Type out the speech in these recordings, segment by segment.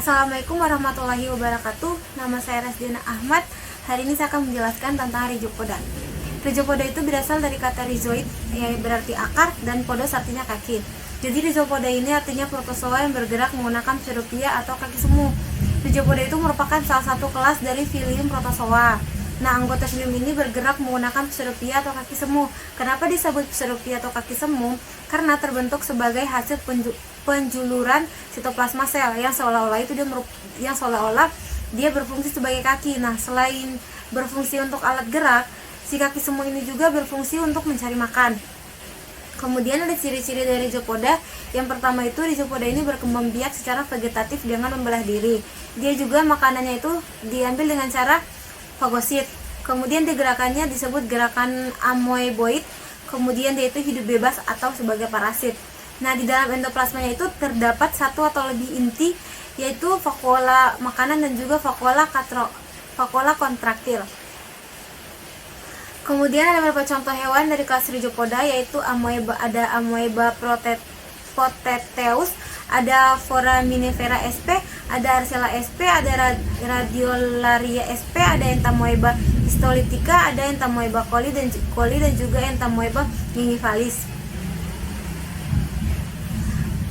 Assalamualaikum warahmatullahi wabarakatuh. Nama saya Rasdina Ahmad. Hari ini saya akan menjelaskan tentang rhizopoda. Rhizopoda itu berasal dari kata rhizoid, yang berarti akar, dan podos artinya kaki. Jadi rhizopoda ini artinya protozoa yang bergerak menggunakan pseudopia atau kaki semu. Rhizopoda itu merupakan salah satu kelas dari filium protozoa. Nah, anggota filium ini bergerak menggunakan pseudopia atau kaki semu. Kenapa disebut pseudopia atau kaki semu? Karena terbentuk sebagai hasil penjuluran sitoplasma sel yang seolah-olah dia berfungsi sebagai kaki. Nah, selain berfungsi untuk alat gerak, si kaki semu ini juga berfungsi untuk mencari makan. Kemudian ada ciri-ciri dari rhizopoda. Yang pertama itu rhizopoda ini berkembang biak secara vegetatif dengan membelah diri. Dia juga makanannya itu diambil dengan cara fagosit. Kemudian gerakannya disebut gerakan amoeboid. Kemudian dia itu hidup bebas atau sebagai parasit. Nah, di dalam endoplasmanya itu terdapat satu atau lebih inti, yaitu vakuola makanan dan juga vakuola kontraktil. Kemudian ada beberapa contoh hewan dari kelas rhizopoda, yaitu amoeba. Ada amoeba poteteus, ada foraminifera sp, ada arcella sp, ada radiolaria sp, ada entamoeba histolytica, ada entamoeba coli dan juga entamoeba gingivalis.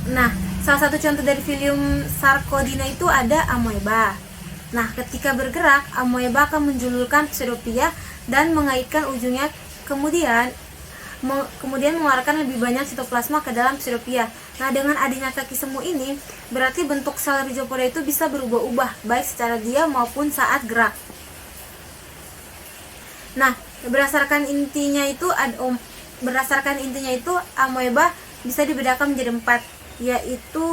Nah, salah satu contoh dari filium Sarcodina itu ada amoeba. Nah, ketika bergerak, amoeba akan menjulurkan pseudopia dan mengaitkan ujungnya, kemudian mengeluarkan lebih banyak sitoplasma ke dalam pseudopia. Nah, dengan adanya kaki semu ini, berarti bentuk sel rhizopoda itu bisa berubah-ubah, baik secara diam maupun saat gerak. Nah, berdasarkan intinya itu amoeba bisa dibedakan menjadi 4, yaitu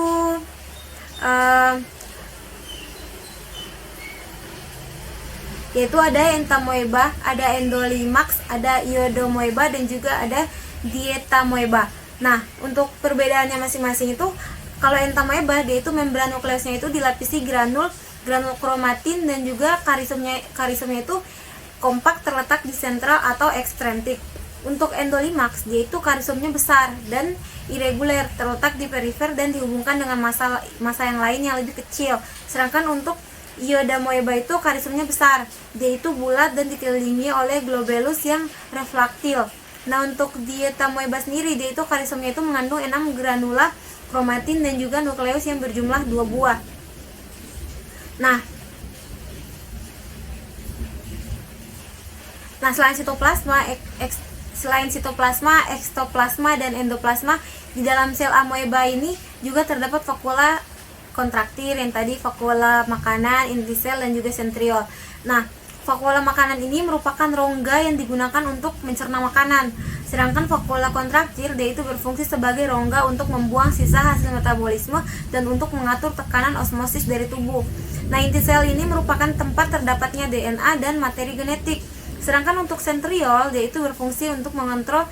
ada entamoeba, ada endolimax, ada iodomoeba, dan juga ada dietamoeba. Nah, untuk perbedaannya masing-masing itu, kalau entamoeba dia itu membran nukleusnya itu dilapisi granul kromatin, dan juga karisomnya itu kompak terletak di sentral atau ekstrentik. Untuk endolimax dia itu karisomnya besar dan irregular terletak di perifer dan dihubungkan dengan massa yang lain yang lebih kecil. Sedangkan untuk iodamoeba itu karisomnya besar, dia itu bulat dan dikelilingi oleh globulus yang refraktil. Nah, untuk dietamoeba sendiri, dia itu karisomnya itu mengandung 6 granula kromatin dan juga nukleus yang berjumlah 2 buah. Nah, selain sitoplasma, ekstoplasma, dan endoplasma, di dalam sel amoeba ini juga terdapat vakuola kontraktil yang tadi, vakuola makanan, inti sel, dan juga sentriol. Nah, vakuola makanan ini merupakan rongga yang digunakan untuk mencerna makanan. Sedangkan vakuola kontraktil dia itu berfungsi sebagai rongga untuk membuang sisa hasil metabolisme dan untuk mengatur tekanan osmosis dari tubuh. Nah, inti sel ini merupakan tempat terdapatnya DNA dan materi genetik. Sedangkan untuk sentriol dia itu berfungsi untuk mengontrol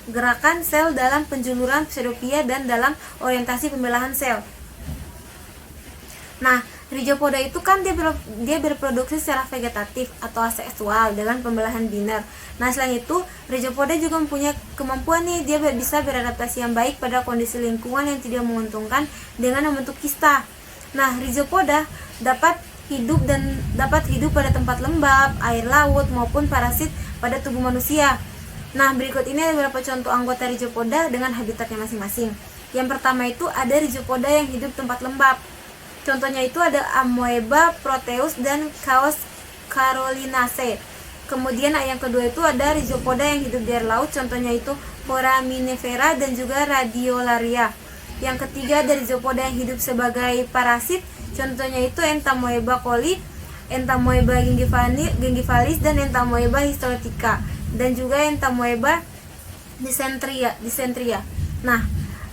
gerakan sel dalam penjuluran pseudopia dan dalam orientasi pembelahan sel. Nah, rhizopoda itu kan dia berproduksi secara vegetatif atau aseksual dengan pembelahan biner. Nah, selain itu rhizopoda juga mempunyai kemampuan dia bisa beradaptasi yang baik pada kondisi lingkungan yang tidak menguntungkan dengan membentuk kista. Nah, rhizopoda dapat hidup pada tempat lembab, air laut, maupun parasit pada tubuh manusia. Nah, berikut ini ada beberapa contoh anggota rhizopoda dengan habitatnya masing-masing. Yang pertama itu ada rhizopoda yang hidup tempat lembab. Contohnya itu ada amoeba proteus dan chaos carolinaceae. Kemudian yang kedua itu ada rhizopoda yang hidup di air laut. Contohnya itu foraminifera dan juga radiolaria. Yang ketiga ada rhizopoda yang hidup sebagai parasit. Contohnya itu entamoeba coli, entamoeba gingivalis, dan entamoeba histolytica, dan juga entamoeba dysentria. Nah,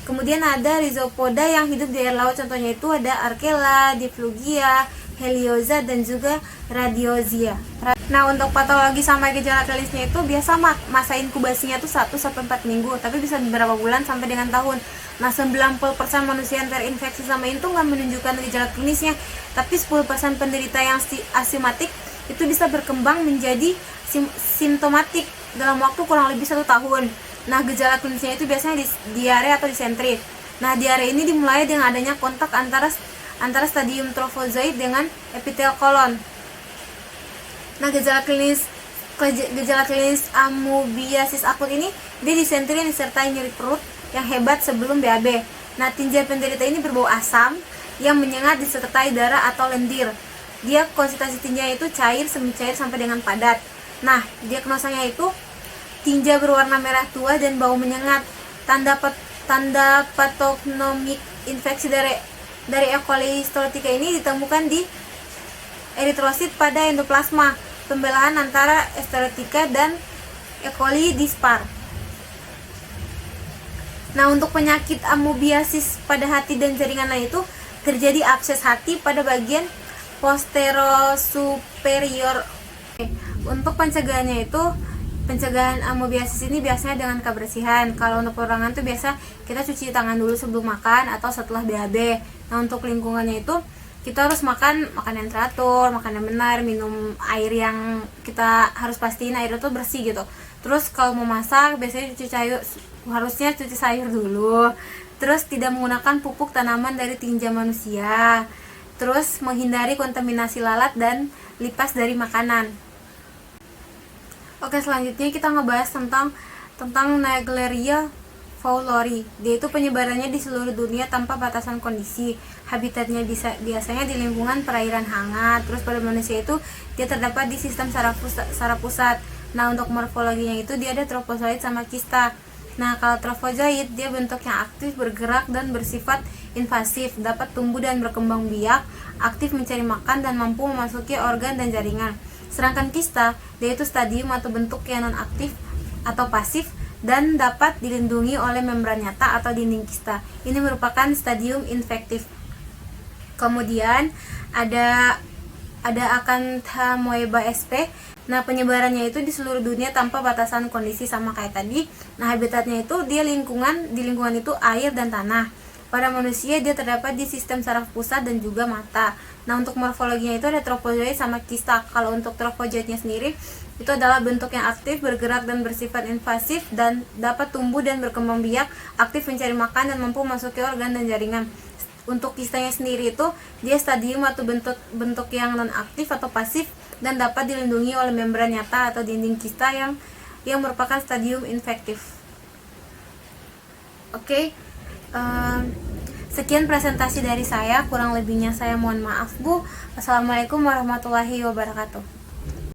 kemudian ada rhizopoda yang hidup di air laut. Contohnya itu ada Archela, Diplugia, Helioza, dan juga Radiozia. Nah, untuk patologi sama gejala klinisnya itu biasa masa inkubasinya itu 1-4 minggu, tapi bisa beberapa bulan sampai dengan tahun. Nah, 90% manusia yang terinfeksi sama itu nggak menunjukkan gejala klinisnya, tapi 10% penderita yang asimatik itu bisa berkembang menjadi simptomatik dalam waktu kurang lebih 1 tahun. Nah, gejala klinisnya itu biasanya diare atau disentri. Nah, diare ini dimulai dengan adanya kontak antara antara stadium trofozoid dengan epitel kolon. Nah, gejala klinis amoebiasis akut ini dia disentri yang disertai nyeri perut yang hebat sebelum BAB. Nah, tinja penderita ini berbau asam yang menyengat disertai darah atau lendir. Dia konsistensi tinjanya itu cair, semi cair sampai dengan padat. Nah, diagnosanya itu tinja berwarna merah tua dan bau menyengat. Tanda patognomik infeksi dari E. coli histolytica ini ditemukan di eritrosit pada endoplasma. Pembelahan antara Histolytica dan E. coli dispar. Nah, untuk penyakit amoebiasis pada hati dan jaringan lain itu terjadi abses hati pada bagian posterosuperior. Untuk pencegahannya itu, pencegahan amoebiasis ini biasanya dengan kebersihan. Kalau untuk perorangan itu biasa kita cuci tangan dulu sebelum makan atau setelah BAB. Nah, untuk lingkungannya itu kita harus makan yang teratur, makan yang benar, minum air yang kita harus pastiin air itu bersih gitu. Terus kalau mau masak biasanya harusnya cuci sayur dulu. Terus tidak menggunakan pupuk tanaman dari tinja manusia. Terus menghindari kontaminasi lalat dan lipas dari makanan. Oke, selanjutnya kita ngebahas tentang Naegleria fowleri. Dia itu penyebarannya di seluruh dunia tanpa batasan kondisi. Habitatnya biasanya di lingkungan perairan hangat. Terus pada manusia itu dia terdapat di sistem saraf pusat. Nah, untuk morfologinya itu dia ada trofozoid sama kista. Nah, kalau trofozoid dia bentuknya aktif, bergerak dan bersifat invasif, dapat tumbuh dan berkembang biak, aktif mencari makan dan mampu memasuki organ dan jaringan. Sedangkan kista dia itu stadium atau bentuk yang non aktif atau pasif dan dapat dilindungi oleh membran nyata atau dinding kista. Ini merupakan stadium infektif. Kemudian ada Acanthamoeba sp. Nah, penyebarannya itu di seluruh dunia tanpa batasan kondisi sama kayak tadi. Nah, habitatnya itu di lingkungan itu air dan tanah. Pada manusia dia terdapat di sistem saraf pusat dan juga mata. Nah, untuk morfologinya itu ada trofozoid sama kista. Kalau untuk trofozoidnya sendiri itu adalah bentuk yang aktif, bergerak dan bersifat invasif dan dapat tumbuh dan berkembang biak, aktif mencari makan dan mampu memasuki organ dan jaringan. Untuk kistanya sendiri itu dia stadium atau bentuk yang non aktif atau pasif dan dapat dilindungi oleh membran nyata atau dinding kista yang merupakan stadium infektif. Oke, sekian presentasi dari saya, kurang lebihnya saya mohon maaf Bu. Wassalamualaikum warahmatullahi wabarakatuh.